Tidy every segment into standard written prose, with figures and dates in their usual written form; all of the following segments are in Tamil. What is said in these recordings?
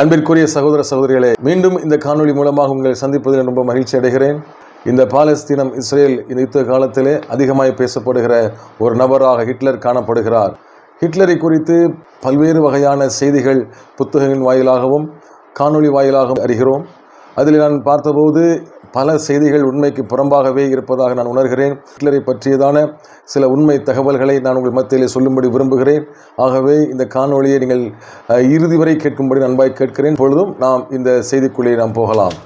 அன்பிற்குரிய சகோதர சகோதரிகளே, மீண்டும் இந்த காணொளி மூலமாக உங்களை சந்திப்பதில் ரொம்ப மகிழ்ச்சி அடைகிறேன். இந்த பாலஸ்தீனம் இஸ்ரேல் யுத்த காலத்திலே அதிகமாய் பேசப்படுகிற ஒரு நபராக ஹிட்லர் காணப்படுகிறார். ஹிட்லரை குறித்து பல்வேறு வகையான செய்திகள் புத்தகங்களின் வாயிலாகவும் காணொளி வாயிலாகவும் அறிகிறோம். அதில் நான் பார்த்தபோது பல செய்திகள் உண்மைக்கு புறம்பாகவே இருப்பதாக நான் உணர்கிறேன். ஹிட்லரை பற்றியதான சில உண்மை தகவல்களை நான் உங்கள் மத்தியிலே சொல்லும்படி விரும்புகிறேன். ஆகவே இந்த காணொளியை நீங்கள் இறுதி வரை கேட்கும்படி அன்பாய் கேட்கிறேன். பொழுதும் நாம் இந்த செய்திக்குள்ளே நாம் போகலாம்.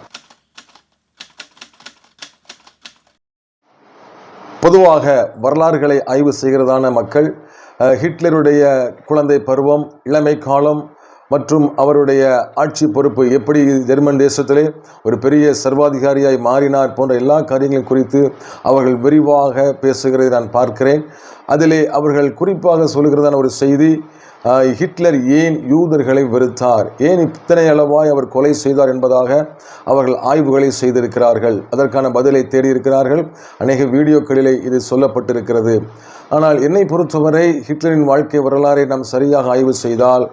பொதுவாக வரலாறுகளை ஆய்வு செய்கிறதான மக்கள் ஹிட்லருடைய குழந்தை பருவம், இளமை காலம் மற்றும் அவருடைய ஆட்சி பொறுப்பு, எப்படி ஜெர்மன் தேசத்திலே ஒரு பெரிய சர்வாதிகாரியாய் மாறினார் போன்ற எல்லா காரியங்களும் குறித்து அவர்கள் விரிவாக பேசுகிறதை நான் பார்க்கிறேன். அதிலே அவர்கள் குறிப்பாக சொல்கிறதான ஒரு செய்தி, ஹிட்லர் ஏன் யூதர்களை வெறுத்தார், ஏன் இத்தனை அளவாய் அவர் கொலை செய்தார் என்பதாக அவர்கள் ஆய்வுகளை செய்திருக்கிறார்கள். அதற்கான பதிலை தேடியிருக்கிறார்கள். அநேக வீடியோக்களிலே இது சொல்லப்பட்டிருக்கிறது. ஆனால் என்னை பொறுத்தவரை ஹிட்லரின் வாழ்க்கை வரலாறை நாம் சரியாக ஆய்வு செய்தால்,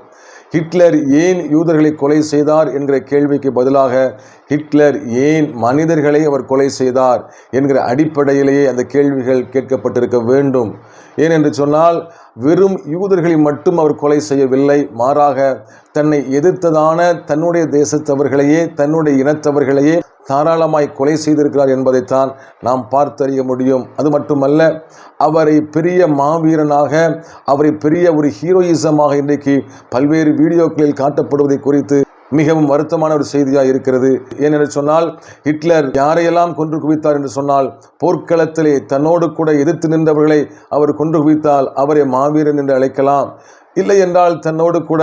ஹிட்லர் ஏன் யூதர்களை கொலை செய்தார் என்கிற கேள்விக்கு பதிலாக ஹிட்லர் ஏன் மனிதர்களை அவர் கொலை செய்தார் என்கிற அடிப்படையிலேயே அந்த கேள்விகள் கேட்கப்பட்டிருக்க வேண்டும். ஏனென்று சொன்னால், வெறும் யூதர்களை மட்டும் அவர் கொலை செய்யவில்லை, மாறாக தன்னை எதிர்த்ததான தன்னுடைய தேசத்தவர்களையே, தன்னுடைய இனத்தவர்களையே தாராளமாய் கொலை செய்திருக்கிறார் என்பதைத்தான் நாம் பார்த்தறிய முடியும். அது மட்டுமல்ல, அவரை பெரிய மாவீரனாக, அவரை பெரிய ஒரு ஹீரோயிசமாக இன்றைக்கு பல்வேறு வீடியோக்களில் காட்டப்படுவதை குறித்து மிகவும் வருத்தமான ஒரு செய்தியாக இருக்கிறது. ஏனென்று சொன்னால், ஹிட்லர் யாரையெல்லாம் கொன்று குவித்தார் என்று சொன்னால், போர்க்களத்திலே தன்னோடு கூட எதிர்த்து நின்றவர்களை அவர் கொன்று குவித்தால் அவரை மாவீரன் என்று அழைக்கலாம். இல்லை என்றால் தன்னோடு கூட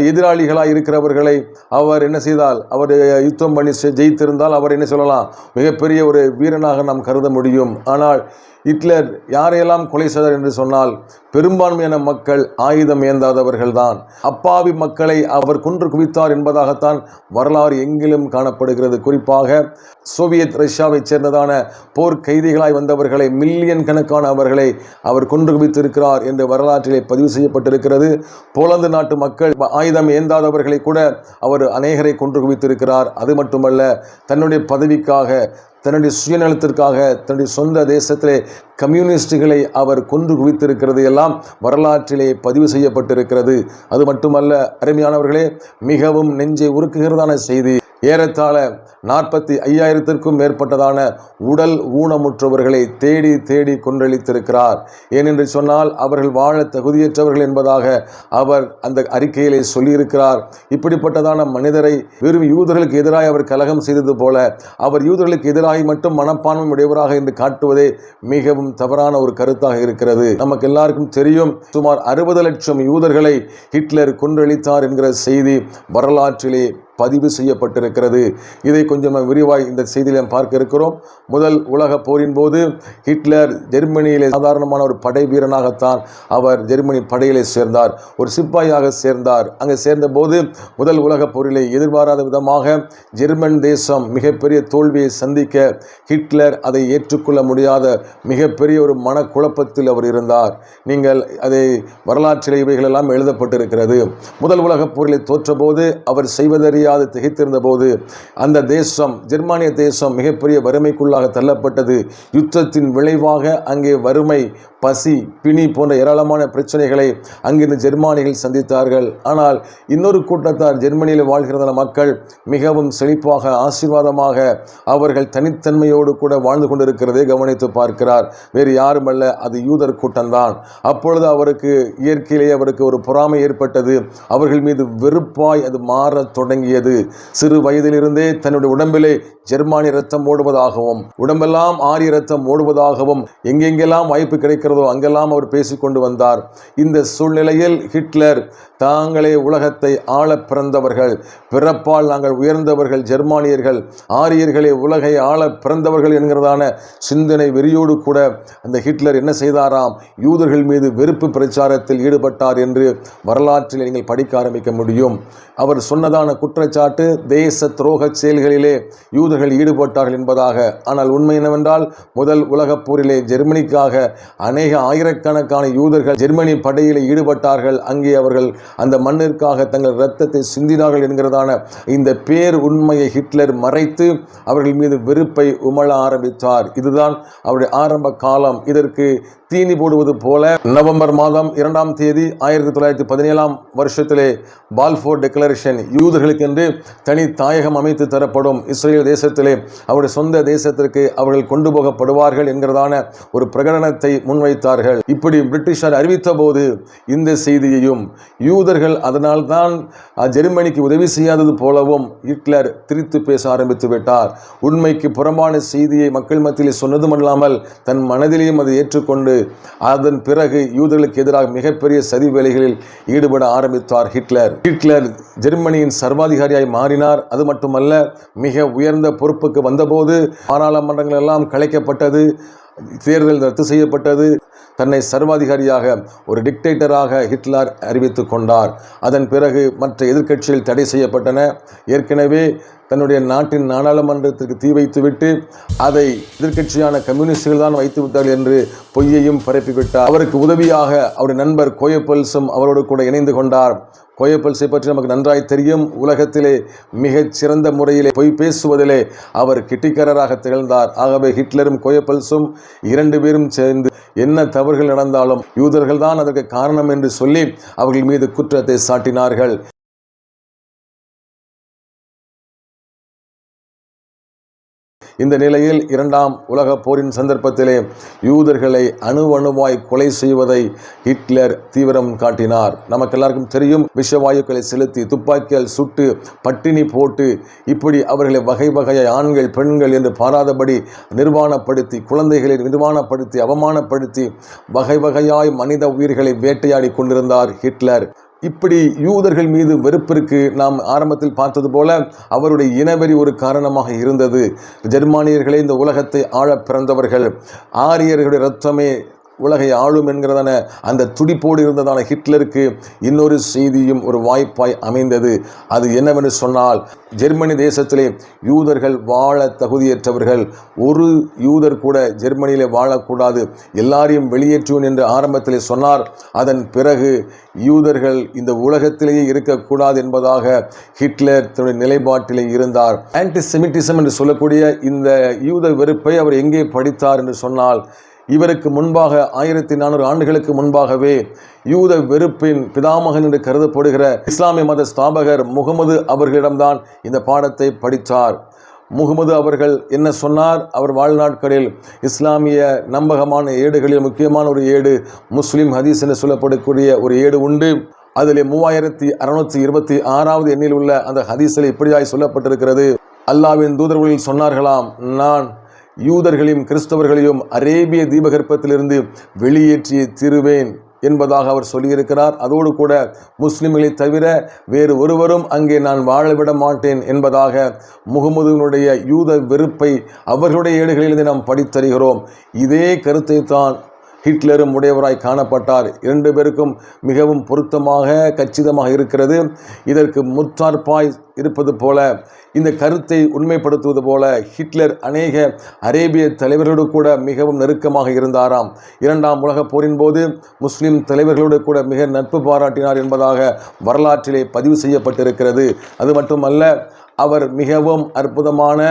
எதிராளிகளாக இருக்கிறவர்களை அவர் என்ன செய்தால், அவர் யுத்தம் பண்ணி ஜெயித்திருந்தால் அவர் என்ன சொல்லலாம், மிகப்பெரிய ஒரு வீரனாக நாம் கருத முடியும். ஆனால் ஹிட்லர் யாரையெல்லாம் கொலை செய்தார் என்று சொன்னால், பெரும்பான்மையான மக்கள் ஆயுதம் ஏந்தாதவர்கள் தான். அப்பாவி மக்களை அவர் கொன்று குவித்தார் என்பதாகத்தான் வரலாறு எங்கிலும் காணப்படுகிறது. குறிப்பாக சோவியத் ரஷ்யாவைச் சேர்ந்ததான போர் கைதிகளாய் வந்தவர்களை, மில்லியன் கணக்கான அவர்களை அவர் கொன்று குவித்திருக்கிறார் என்று வரலாற்றிலே பதிவு செய்யப்பட்டிருக்கிறது. போலந்து நாட்டு மக்கள் ஆயுதம் ஏந்தாதவர்களை கூட அவர் அநேகரை கொன்று குவித்திருக்கிறார். அது மட்டுமல்ல, தன்னுடைய பதவிக்காக, தன்னுடைய சுயநலத்திற்காக, தன்னுடைய சொந்த தேசத்திலே கம்யூனிஸ்டுகளை அவர் கொன்று குவித்திருக்கிறது எல்லாம் வரலாற்றிலே பதிவு செய்யப்பட்டிருக்கிறது. அது மட்டுமல்ல அருமையானவர்களே, மிகவும் நெஞ்சை உருக்குகிறதான செய்தி, ஏறத்தாழ 45,000க்கும் மேற்பட்டதான உடல் ஊனமுற்றவர்களை தேடி தேடி கொன்றளித்திருக்கிறார். ஏனென்று சொன்னால், அவர்கள் வாழ தகுதியற்றவர்கள் என்பதாக அவர் அந்த அறிக்கையிலே சொல்லியிருக்கிறார். இப்படிப்பட்டதான மனிதரை வெறும் யூதர்களுக்கு எதிராக அவர் கலகம் செய்தது போல, அவர் யூதர்களுக்கு எதிராக மட்டும் மனப்பான்மை உடையவராக என்று காட்டுவதே மிகவும் தவறான ஒரு கருத்தாக இருக்கிறது. நமக்கு எல்லாருக்கும் தெரியும், சுமார் 60 லட்சம் யூதர்களை ஹிட்லர் கொன்றளித்தார் என்கிற செய்தி வரலாற்றிலே பதிவு செய்யப்பட்டிருக்கிறது. இதை கொஞ்சம் விரிவாய் இந்த செய்தியில் பார்க்க இருக்கிறோம். முதல் உலக போரின் போது ஹிட்லர் ஜெர்மனியிலே சாதாரணமான ஒரு படை வீரனாகத்தான் அவர் ஜெர்மனி படையிலே சேர்ந்தார், ஒரு சிப்பாயாக சேர்ந்தார். அங்கே சேர்ந்த போது முதல் உலக போரிலே எதிர்பாராத விதமாக ஜெர்மன் தேசம் மிகப்பெரிய தோல்வியை சந்திக்க ஹிட்லர் அதை ஏற்றுக்கொள்ள முடியாத மிகப்பெரிய ஒரு மனக்குழப்பத்தில் அவர் இருந்தார். நீங்கள் அதை வரலாற்றில் இவைகளெல்லாம் எழுதப்பட்டிருக்கிறது. முதல் உலக போரிலே தோற்றபோது அவர் செய்வதறிய திகைத்திருந்த போது அந்த தேசம், ஜெர்மானிய தேசம் மிகப்பெரிய வறுமைக்குள்ளாக தள்ளப்பட்டது. யுத்தத்தின் விளைவாக அங்கே வறுமை, பசி, பிணி போன்ற ஏராளமான பிரச்சனைகளை அங்கிருந்து ஜெர்மானிகள் சந்தித்தார்கள். ஆனால் இன்னொரு கூட்டத்தார், ஜெர்மனியில் வாழ்கிறதான மக்கள் மிகவும் செழிப்பாக, ஆசீர்வாதமாக அவர்கள் தனித்தன்மையோடு கூட வாழ்ந்து கொண்டிருக்கிறதை கவனித்து பார்க்கிறார். வேறு யாருமல்ல, அது யூதர் கூட்டம்தான். அப்பொழுது அவருக்கு இயற்கையிலேயே அவருக்கு ஒரு பொறாமை ஏற்பட்டது. அவர்கள் மீது வெறுப்பாய் அது மாற தொடங்கியது. சிறு வயதிலிருந்தே தன்னுடைய உடம்பிலே ஜெர்மானிய ரத்தம் ஓடுவதாகவும், உடம்பெல்லாம் ஆரிய ரத்தம் ஓடுவதாகவும், எங்கெங்கெல்லாம் வாய்ப்பு கிடைக்கிறதோ அங்கெல்லாம் அவர் பேசிக்கொண்டு வந்தார். இந்த சூழ்நிலையில் ஹிட்லர் தாங்களே உலகத்தை ஆள பிறந்தவர்கள், பிறப்பால் நாங்கள் உயர்ந்தவர்கள் ஜெர்மானியர்கள், ஆரியர்களே உலகை ஆள பிறந்தவர்கள் என்கிறதான சிந்தனை வெறியோடு கூட அந்த ஹிட்லர் என்ன செய்தாராம், யூதர்கள் மீது வெறுப்பு பிரச்சாரத்தில் ஈடுபட்டார் என்று வரலாற்றில் நீங்கள் படிக்க ஆரம்பிக்க முடியும். அவர் சொன்னதான குற்றச்சாட்டு குற்றச்சாட்டு தேச துரோக செயல்களிலே யூதர்கள் ஈடுபட்டார்கள் என்பதாக. ஆனால் உண்மை என்னவென்றால் முதல் உலகப் போரிலே ஜெர்மனிக்காக அநேக ஆயிரக்கணக்கான யூதர்கள் ஜெர்மனி படையிலே ஈடுபட்டார்கள். அங்கே அவர்கள் அந்த மண்ணிற்காக தங்கள் இரத்தத்தை சிந்தினார்கள் என்கிறதான இந்த பேர் உண்மையை ஹிட்லர் மறைத்து அவர்கள் மீது வெறுப்பை உமழ ஆரம்பித்தார். இதுதான் அவருடைய ஆரம்ப காலம். இதற்கு தீனி போடுவது போல நவம்பர் மாதம் 2ஆம் தேதி 1917ஆம் வருஷத்திலே பால்ஃபோர் டெக்ளரேஷன், யூதர்களுக்கென்று தனி தாயகம் அமைத்து தரப்படும், இஸ்ரேல் தேசத்திலே அவருடைய சொந்த தேசத்திற்கு அவர்கள் கொண்டு போகப்படுவார்கள் என்கிறதான ஒரு பிரகடனத்தை முன்வைத்தார்கள். இப்படி பிரிட்டிஷார் அறிவித்த போது இந்த செய்தியையும் யூதர்கள் அதனால்தான் ஜெர்மனிக்கு உதவி செய்யாதது போலவும் ஹிட்லர் திரித்து பேச ஆரம்பித்து விட்டார். உண்மைக்கு புறம்பான செய்தியை மக்கள் மத்தியிலே சொன்னதுமல்லாமல் தன் மனதிலேயும் அதை ஏற்றுக்கொண்டு அதன் பிறகு யூதர்களுக்கு எதிராக மிகப்பெரிய சதி வேலைகளில் ஈடுபட ஆரம்பித்தார் ஹிட்லர். ஜெர்மனியின் சர்வாதிகாரியாய் மாறினார். அது மட்டுமல்ல, மிக உயர்ந்த பொறுப்புக்கு வந்தபோது பாராளுமன்றங்கள் எல்லாம் கலைக்கப்பட்டது, தேர்தல் ரத்து செய்யப்பட்டது. தன்னை சர்வாதிகாரியாக, ஒரு டிக்டேட்டராக ஹிட்லர் அறிவித்துக் கொண்டார். அதன் பிறகு மற்ற எதிர்க்கட்சிகள் தடை செய்யப்பட்டன. ஏற்கனவே தன்னுடைய நாட்டின் நாடாளுமன்றத்திற்கு தீ வைத்துவிட்டு அதை எதிர்க்கட்சியான கம்யூனிஸ்டுகள் தான் வைத்து விட்டார்கள் என்று பொய்யையும் பரப்பிவிட்டார். அவருக்கு உதவியாக அவருடைய நண்பர் கோயபல்ஸும் அவரோடு கூட இணைந்து கொண்டார். கோயபல்ஸை பற்றி நமக்கு நன்றாய் தெரியும். உலகத்திலே மிகச் சிறந்த முறையிலே பொய் பேசுவதிலே அவர் கிட்டிக்காரராக திகழ்ந்தார். ஆகவே ஹிட்லரும் கோயபல்ஸும் 2 பேரும் சேர்ந்து என்ன தவறுகள் நடந்தாலும் யூதர்கள் தான் அதற்கு காரணம் என்று சொல்லி அவர்கள் மீது குற்றத்தை சாட்டினார்கள். இந்த நிலையில் 2ஆம் உலகப் போரின் சந்தர்ப்பத்திலே யூதர்களை அணுவாய் கொலை செய்வதை ஹிட்லர் தீவிரம் காட்டினார். நமக்கு எல்லாருக்கும் தெரியும், விஷவாயுக்களை செலுத்தி, துப்பாக்கியால் சுட்டு, பட்டினி போட்டு, இப்படி அவர்களை வகை வகையாய் ஆண்கள் பெண்கள் என்று பாராதபடி நிர்வாணப்படுத்தி, குழந்தைகளை நிர்வாணப்படுத்தி, அவமானப்படுத்தி, வகை வகையாய் மனித உயிர்களை வேட்டையாடி கொண்டிருந்தார் ஹிட்லர். இப்படி யூதர்கள் மீது வெறுப்பிற்கு நாம் ஆரம்பத்தில் பார்த்தது போல அவருடைய இனவெறி ஒரு காரணமாக இருந்தது. ஜெர்மானியர்களே இந்த உலகத்தை ஆள பிறந்தவர்கள், ஆரியர்களுடைய இரத்தமே உலகை ஆளும் என்கிறதான அந்த துடிப்போடு இருந்ததான ஹிட்லருக்கு இன்னொரு செய்தியும் ஒரு வாய்ப்பாய் அமைந்தது. அது என்னவென்று சொன்னால், ஜெர்மனி தேசத்திலே யூதர்கள் வாழ தகுதியற்றவர்கள், ஒரு யூதர் கூட ஜெர்மனியிலே வாழக்கூடாது, எல்லாரையும் வெளியேற்றுவேன் என்று ஆரம்பத்திலே சொன்னார். அதன் பிறகு யூதர்கள் இந்த உலகத்திலேயே இருக்கக்கூடாது என்பதாக ஹிட்லர் தன்னுடைய நிலைப்பாட்டிலே இருந்தார். ஆன்டிசெமிட்டிசம் என்று சொல்லக்கூடிய இந்த யூத வெறுப்பை அவர் எங்கே படித்தார் என்று சொன்னால், இவருக்கு முன்பாக 1400 ஆண்டுகளுக்கு முன்பாகவே யூத வெறுப்பின் பிதாமகன் என்று கருதப்படுகிற இஸ்லாமிய மத ஸ்தாபகர் முகமது அவர்களிடம்தான் இந்த பாடத்தை படித்தார். முகமது அவர்கள் என்ன சொன்னார்? அவர் வாழ்நாட்களில் இஸ்லாமிய நம்பகமான ஏடுகளில் முக்கியமான ஒரு ஏடு முஸ்லிம் ஹதீஸ் என்று சொல்லப்படக்கூடிய ஒரு ஏடு உண்டு. அதில் 3626வது எண்ணில் உள்ள அந்த ஹதீஸில் இப்படியாய் சொல்லப்பட்டிருக்கிறது: அல்லாஹ்வின் தூதர்களில் சொன்னார்களாம், நான் யூதர்களையும் கிறிஸ்தவர்களையும் அரேபிய தீபகற்பத்திலிருந்து வெளியேற்றிய தீருவேன் என்பதாக அவர் சொல்லியிருக்கிறார். அதோடு கூட முஸ்லிம்களை தவிர வேறு ஒருவரும் அங்கே நான் வாழவிட மாட்டேன் என்பதாக முகமதுவினுடைய யூத வெறுப்பை அவர்களுடைய ஏடுகளிலிருந்து நாம் படித்தறிகிறோம். இதே கருத்தை தான் ஹிட்லரும் உடையவராய் காணப்பட்டார். 2 பேருக்கும் மிகவும் பொருத்தமாக கச்சிதமாக இருக்கிறது. இதற்கு முற்றார்ப்பாய் இருப்பது போல, இந்த கருத்தை உண்மைப்படுத்துவது போல ஹிட்லர் அநேக அரேபிய தலைவர்களோடு கூட மிகவும் நெருக்கமாக இருந்தாராம். 2ஆம் உலகப் போரின் போது முஸ்லிம் தலைவர்களோடு கூட மிக நட்பு பாராட்டினார் என்பதாக வரலாற்றிலே பதிவு செய்யப்பட்டிருக்கிறது. அது மட்டுமல்ல, அவர் மிகவும் அற்புதமான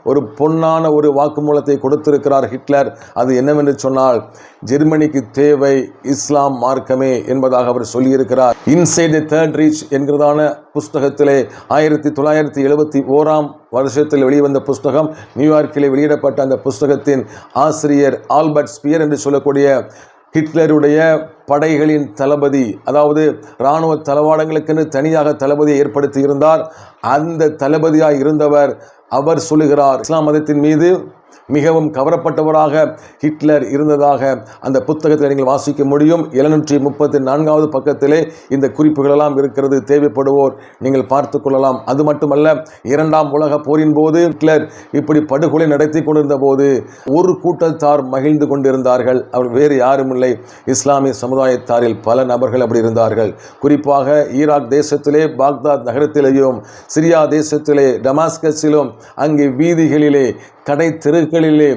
ஒரு பொன்னான ஒரு வாக்குமூலத்தை கொடுத்திருக்கிறார் ஹிட்லர். அது என்னவென்று சொன்னால், ஜெர்மனிக்கு தேவை இஸ்லாம் மார்க்கமே என்பதாக அவர் சொல்லியிருக்கிறார். இன்சைட் தி தேர்ட் ரீச் என்கிறதான புஸ்தகத்திலே 1971ஆம் வருஷத்தில் வெளிவந்த புஸ்தகம், நியூயார்க்கிலே வெளியிடப்பட்ட அந்த புஸ்தகத்தின் ஆசிரியர் ஆல்பர்ட் ஸ்பியர் என்று சொல்லக்கூடிய ஹிட்லருடைய படைகளின் தளபதி, அதாவது இராணுவ தளவாடங்களுக்கென்று தனியாக தளபதியை ஏற்படுத்தி இருந்தார். அந்த தளபதியாக இருந்தவர் அவர் சொல்லுகிறார், இஸ்லாம் மதத்தின் மீது மிகவும் கவரப்பட்டவராக ஹிட்லர் இருந்ததாக அந்த புத்தகத்தில் நீங்கள் வாசிக்க முடியும். 734வது பக்கத்திலே இந்த குறிப்புகளெல்லாம் இருக்கிறது. தேவைப்படுவோர் நீங்கள் பார்த்து கொள்ளலாம். அது மட்டுமல்ல, 2ஆம் உலக போரின் போது ஹிட்லர் இப்படி படுகொலை நடத்தி கொண்டிருந்த போது ஒரு கூட்டத்தார் மகிழ்ந்து கொண்டிருந்தார்கள். அவர் வேறு யாரும் இல்லை, இஸ்லாமிய சமுதாயத்தாரில் பல நபர்கள் அப்படி இருந்தார்கள். குறிப்பாக ஈராக் தேசத்திலே பாக்தாத் நகரத்திலேயும் சிரியா தேசத்திலே டமாஸ்கஸிலும் அங்கே வீதிகளிலே கடை தெருக்களிலே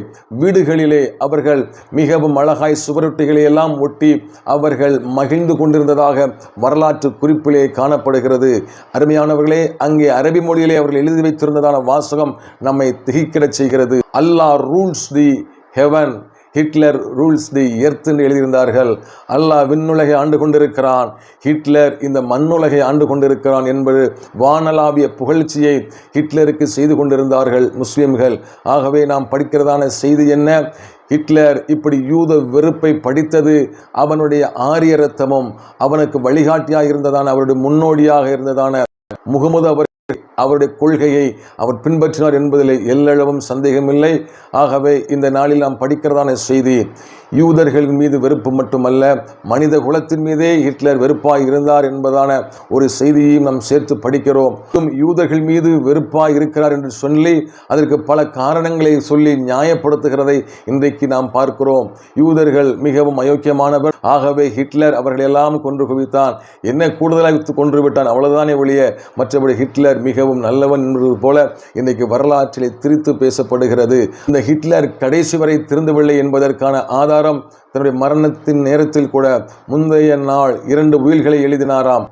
வீடுகளிலே அவர்கள் மிகவும் அழகாய் சுவரொட்டிகளை எல்லாம் ஒட்டி அவர்கள் மகிழ்ந்து கொண்டிருந்ததாக வரலாற்று குறிப்பிலே காணப்படுகிறது. அருமையானவர்களே, அங்கே அரபி மொழியிலே அவர்கள் எழுதி வைத்திருந்ததான வாசகம் நம்மை திகைக்கிடச் செய்கிறது. Allah rules the heaven, Hitler rules the earth என்று எழுதியிருந்தார்கள். அல்லாஹ் விண்ணுலகை ஆண்டு கொண்டிருக்கிறான், ஹிட்லர் இந்த மண்ணுலகை ஆண்டு கொண்டிருக்கிறான் என்பது வானளாவிய புகழ்ச்சியை ஹிட்லருக்கு செய்து கொண்டிருந்தார்கள் முஸ்லிம்கள். ஆகவே நாம் படிக்கிறதான செய்தி என்ன? ஹிட்லர் இப்படி யூத வெறுப்பை படித்தது அவனுடைய ஆரிய ரத்தமும் அவனுக்கு வழிகாட்டியாக இருந்ததான அவருடைய முன்னோடியாக இருந்ததான முகமது அவருடைய கொள்கையை அவர் பின்பற்றினார் என்பதில் எல்லளவும் சந்தேகமில்லை. ஆகவே இந்த நாளில் நாம் படிக்கிறதான செய்தி யூதர்களின் மீது வெறுப்பு மட்டுமல்ல, மனித குலத்தின் மீதே ஹிட்லர் வெறுப்பாய் இருந்தார் என்பதான ஒரு செய்தியையும் நாம் சேர்த்து படிக்கிறோம். யூதர்கள் மீது வெறுப்பாய் இருக்கிறார் என்று சொல்லி அதற்கு பல காரணங்களை சொல்லி நியாயப்படுத்துகிறதை இன்றைக்கு நாம் பார்க்கிறோம். யூதர்கள் மிகவும் அயோக்கியமானவர், ஆகவே ஹிட்லர் அவர்களெல்லாம் கொன்று குவித்தான், என்ன கூடுதலாக கொன்று விட்டான், அவ்வளவுதானே ஒழிய மற்றபடி ஹிட்லர் மிகவும் நல்லவன் என்பது போல இன்றைக்கு வரலாற்றிலே திரித்து பேசப்படுகிறது. இந்த ஹிட்லர் கடைசி வரை திருந்தவில்லை என்பதற்கான ஆதாரம் தன்னுடைய மரணத்தின் நேரத்தில் கூட முந்தைய நாள் 2 உயில்களை எழுதினாராம்.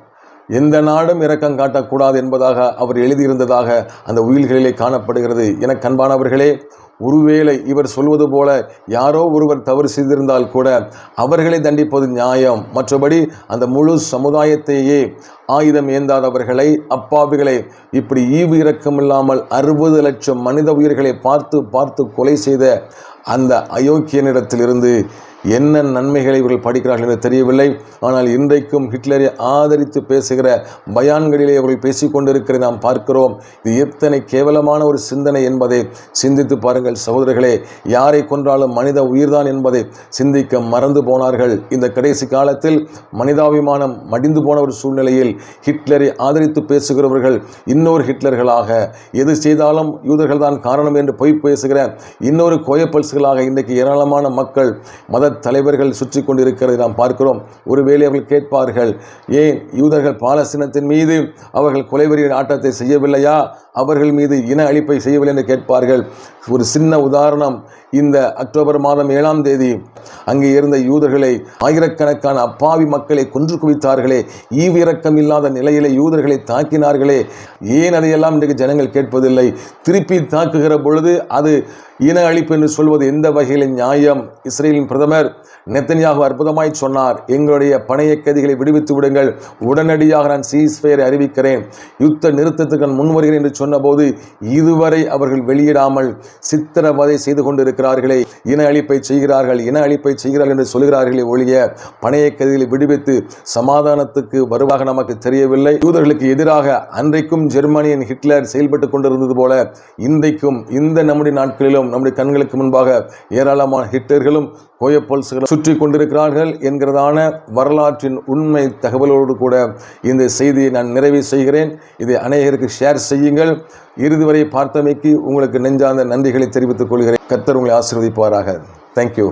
எந்த நாடும் இரக்கம் காட்டக்கூடாது என்பதாக அவர் எழுதியிருந்ததாக அந்த உயில்களிலே காணப்படுகிறது. என கண்பானவர்களே, ஒருவேளை இவர் சொல்வது போல யாரோ ஒருவர் தவறு செய்திருந்தால் கூட அவர்களை தண்டிப்பது நியாயம். மற்றபடி அந்த முழு சமுதாயத்தையே ஆயுதம் ஏந்தாதவர்களை, அப்பாவிகளை இப்படி ஈவு இரக்கமில்லாமல் 60 லட்சம் மனித உயிர்களை பார்த்து கொலை செய்த அந்த அயோக்கியனிடத்திலிருந்து என்ன நன்மைகளை இவர்கள் படிக்கிறார்கள் என்று தெரியவில்லை. ஆனால் இன்றைக்கும் ஹிட்லரை ஆதரித்து பேசுகிற பயான்களிலே அவர்கள் பேசிக்கொண்டிருக்கிறதை நாம் பார்க்கிறோம். இது எத்தனை கேவலமான ஒரு சிந்தனை என்பதை சிந்தித்து பாருங்கள் சகோதரர்களே. யாரை கொன்றாலும் மனித உயிர்தான் என்பதை சிந்திக்க மறந்து போனார்கள். இந்த கடைசி காலத்தில் மனிதாபிமானம் மடிந்து போன ஒரு சூழ்நிலையில் ஹிட்லரை ஆதரித்து பேசுகிறவர்கள் இன்னொரு ஹிட்லர்களாக, எது செய்தாலும் யூதர்கள் தான் காரணம் என்று பொய் பேசுகிற இன்னொரு கோயப்பல்ஸ்களாக இன்றைக்கு ஏராளமான மக்கள் மத தலைவர்கள் சுற்றி கொண்டிருக்கிறதை நாம் பார்க்கிறோம். ஒருவேளை அவர்கள் கேட்பார்கள், ஏன் யூதர்கள் பாலஸ்தீனத்தின் மீது அவர்கள் கொலைவெறி ஆட்டத்தை செய்யவில்லையா, அவர்கள் மீது இன அழிப்பை செய்யவில்லை என்று கேட்பார்கள். ஒரு சின்ன உதாரணம், இந்த அக்டோபர் மாதம் 7ஆம் தேதி அங்கே இருந்த யூதர்களை, ஆயிரக்கணக்கான அப்பாவி மக்களை கொன்று குவித்தார்களே, ஈவிரக்கம் இல்லாத நிலையிலே யூதர்களை தாக்கினார்களே, ஏன் அதையெல்லாம் இன்றைக்கு ஜனங்கள் கேட்பதில்லை? திருப்பி தாக்குகிற பொழுது அது இன அழிப்பு என்று சொல்வது எந்த வகையில் நியாயம்? இஸ்ரேலின் பிரதமர் நெத்தன்யாகு அற்புதமாய் சொன்னார், எங்களுடைய பணைய கைதிகளை விடுவித்து விடுங்கள், உடனடியாக நான் சீஸ்ஃபயரை அறிவிக்கிறேன், யுத்த நிறுத்தத்துக்கு நான் முன்வருகிறேன் என்று சொன்னபோது இதுவரை அவர்கள் வெளியிடாமல் சித்திரவதை செய்து கொண்டிருக்கிறார்களே, இன அழிப்பை செய்கிறார்கள் என்று சொல்கிறார்களே ஒழிய பணைய கைதிகளை விடுவித்து சமாதானத்துக்கு வருவாக நமக்கு தெரியவில்லை. யூதர்களுக்கு எதிராக அன்றைக்கும் ஜெர்மனியின் ஹிட்லர் செயல்பட்டு கொண்டிருந்தது போல இன்றைக்கும் இந்த நம்முடைய நாட்களிலும் நம்முடைய கண்களுக்கு முன்பாக ஏராளமான ஹிட்லர்களும் கோயப்பல்ஸ்களும் சுற்றி கொண்டிருக்கிறார்கள் என்கிறதான வரலாற்றின் உண்மை தகவலோடு கூட இந்த செய்தியை நான் நிறைவு செய்கிறேன். இதை அநேகருக்கு ஷேர் செய்யுங்கள். இறுதி வரை பார்த்தமைக்கு உங்களுக்கு நெஞ்சார்ந்த நன்றிகளை தெரிவித்துக் கொள்கிறேன். கர்த்தர் உங்களை ஆசீர்வதிப்பாராக. தேங்க்யூ.